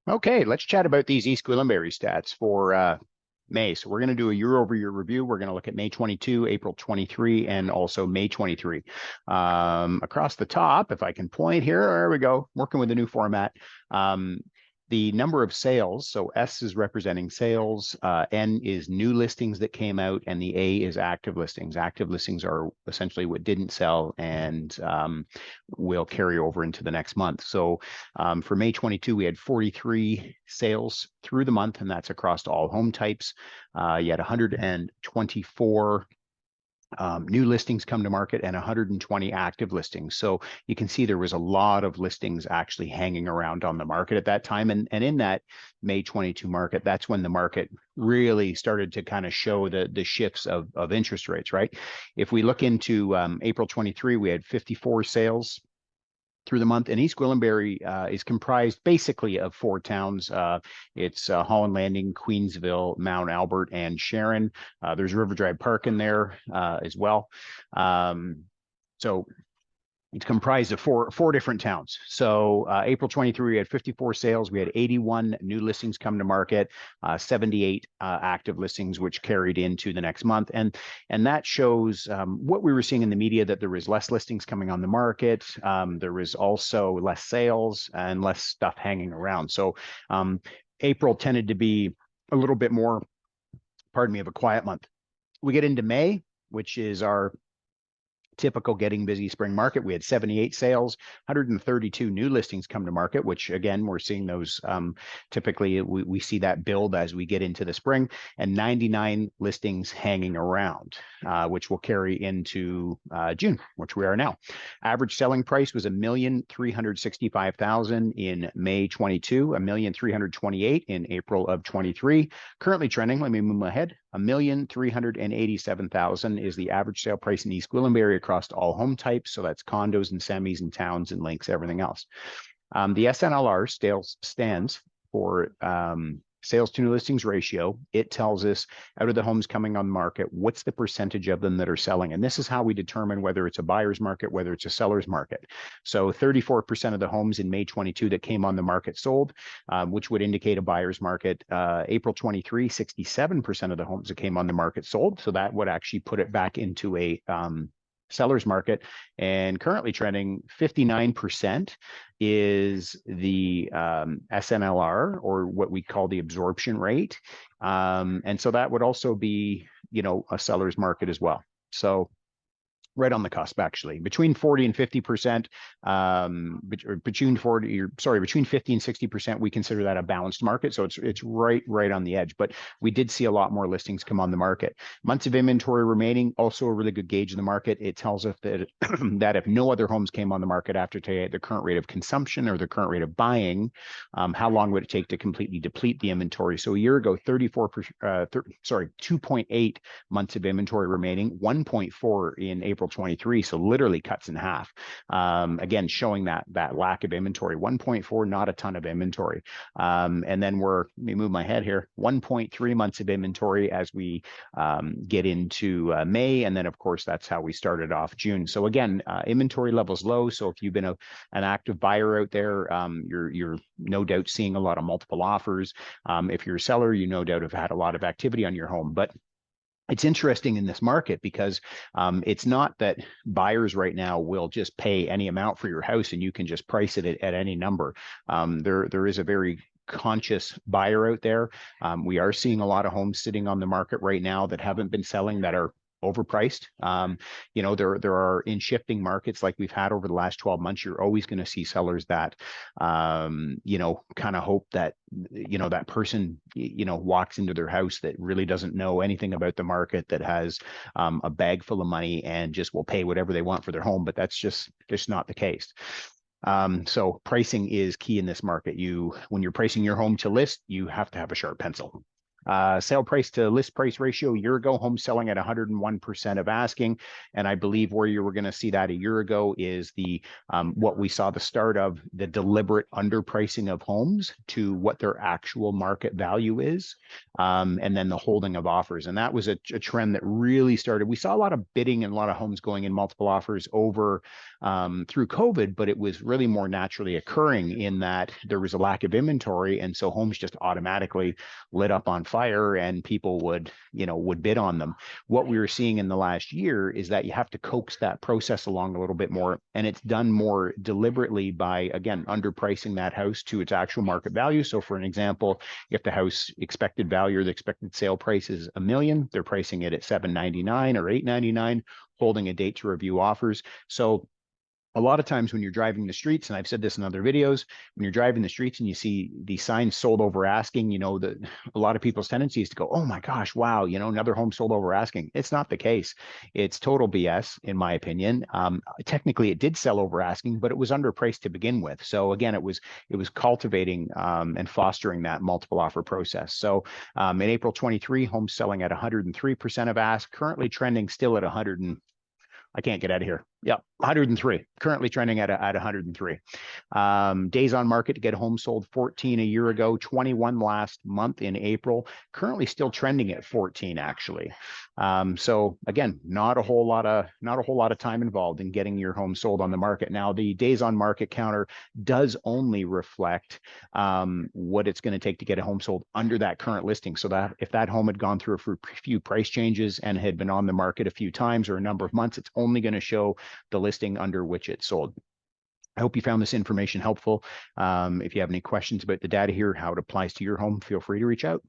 Okay, let's chat about these East Gwillimbury stats for May. So we're going to do a year-over-year review. We're going to look at May 22, April 23, and also May 23. Across the top, if I can point here, there we go, working with a new format. The number of sales, so S is representing sales, N is new listings that came out, and the A is active listings. Active listings are essentially what didn't sell and will carry over into the next month. So for May 22, we had 43 sales through the month, and that's across all home types. You had 124 new listings come to market and 120 active listings. So you can see there was a lot of listings actually hanging around on the market at that time. And in that May 22 market, that's when the market really started to kind of show the shifts of interest rates, right? If we look into April 23, we had 54 sales through the month. And East Gwillimbury is comprised basically of four towns. It's Holland Landing, Queensville, Mount Albert, and Sharon. There's River Drive Park in there as well. So it's comprised of four different towns. So April 23, we had 54 sales. We had 81 new listings come to market, 78 active listings, which carried into the next month. And that shows what we were seeing in the media, that there was less listings coming on the market. There was also less sales and less stuff hanging around. So April tended to be a little bit more, pardon me, of a quiet month. We get into May, which is our typical getting busy spring market. We had 78 sales, 132 new listings come to market, which again, we're seeing those typically we see that build as we get into the spring, and 99 listings hanging around, which will carry into June, which we are now. Average selling price was $1,365,000 in May 22, $1,328,000 in April of 23. Currently trending, let me move ahead, $1,387,000 is the average sale price in East Gwillimbury across all home types. So that's condos and semis and towns and links, everything else. The SNLR stands for sales to new listings ratio. It tells us out of the homes coming on the market, what's the percentage of them that are selling. And this is how we determine whether it's a buyer's market, whether it's a seller's market. So 34% of the homes in May 22 that came on the market sold, which would indicate a buyer's market. April 23, 67% of the homes that came on the market sold. So that would actually put it back into a seller's market. And currently trending 59% is the SNLR, or what we call the absorption rate. And so that would also be, a seller's market as well. So right on the cusp, actually, between 40 and 50%, between 50 and 60%, we consider that a balanced market. So it's right on the edge, but we did see a lot more listings come on the market. Months of inventory remaining, also a really good gauge of the market. It tells us that that if no other homes came on the market after today, the current rate of consumption or the current rate of buying, how long would it take to completely deplete the inventory? So a year ago, 2.8 months of inventory remaining, 1.4 in April 23, so literally cuts in half. Again, showing that lack of inventory. 1.4, not a ton of inventory. And then let me move my head here, 1.3 months of inventory as we get into May. And then, of course, that's how we started off June. So again, inventory levels low. So if you've been an active buyer out there, you're no doubt seeing a lot of multiple offers. If you're a seller, you no doubt have had a lot of activity on your home. But it's interesting in this market because it's not that buyers right now will just pay any amount for your house and you can just price it at any number. There is a very conscious buyer out there. We are seeing a lot of homes sitting on the market right now that haven't been selling, that are overpriced. There are, in shifting markets like we've had over the last 12 months, you're always going to see sellers that kind of hope that that person walks into their house that really doesn't know anything about the market, that has a bag full of money and just will pay whatever they want for their home. But that's just not the case. So pricing is key in this market. When you're pricing your home to list, you have to have a sharp pencil. Sale price to list price ratio a year ago, home selling at 101% of asking. And I believe where you were going to see that a year ago is the what we saw the start of the deliberate underpricing of homes to what their actual market value is, and then the holding of offers. And that was a trend that really started. We saw a lot of bidding and a lot of homes going in multiple offers over through COVID, but it was really more naturally occurring in that there was a lack of inventory. And so homes just automatically lit up on fire and people would bid on them. What we were seeing in the last year is that you have to coax that process along a little bit more, and it's done more deliberately by, again, underpricing that house to its actual market value. So for an example, if the house expected value or the expected sale price is $1 million, they're pricing it at $799 or $899, holding a date to review offers. So a lot of times when you're driving the streets, and I've said this in other videos, when you're driving the streets and you see the signs sold over asking, that a lot of people's tendency is to go, oh my gosh, wow, another home sold over asking. It's not the case. It's total BS, in my opinion. Technically, it did sell over asking, but it was underpriced to begin with. So again, it was cultivating and fostering that multiple offer process. So in April 23, homes selling at 103% of ask, currently trending still at 100 and I can't get out of here. Yeah, 103, currently trending at 103. Days on market to get home sold 14 a year ago, 21 last month in April, currently still trending at 14 actually. So again, not a whole lot of time involved in getting your home sold on the market. Now the days on market counter does only reflect what it's going to take to get a home sold under that current listing. So that if that home had gone through a few price changes and had been on the market a few times or a number of months, it's only going to show the listing under which it sold. I hope you found this information helpful. If you have any questions about the data here, how it applies to your home, feel free to reach out.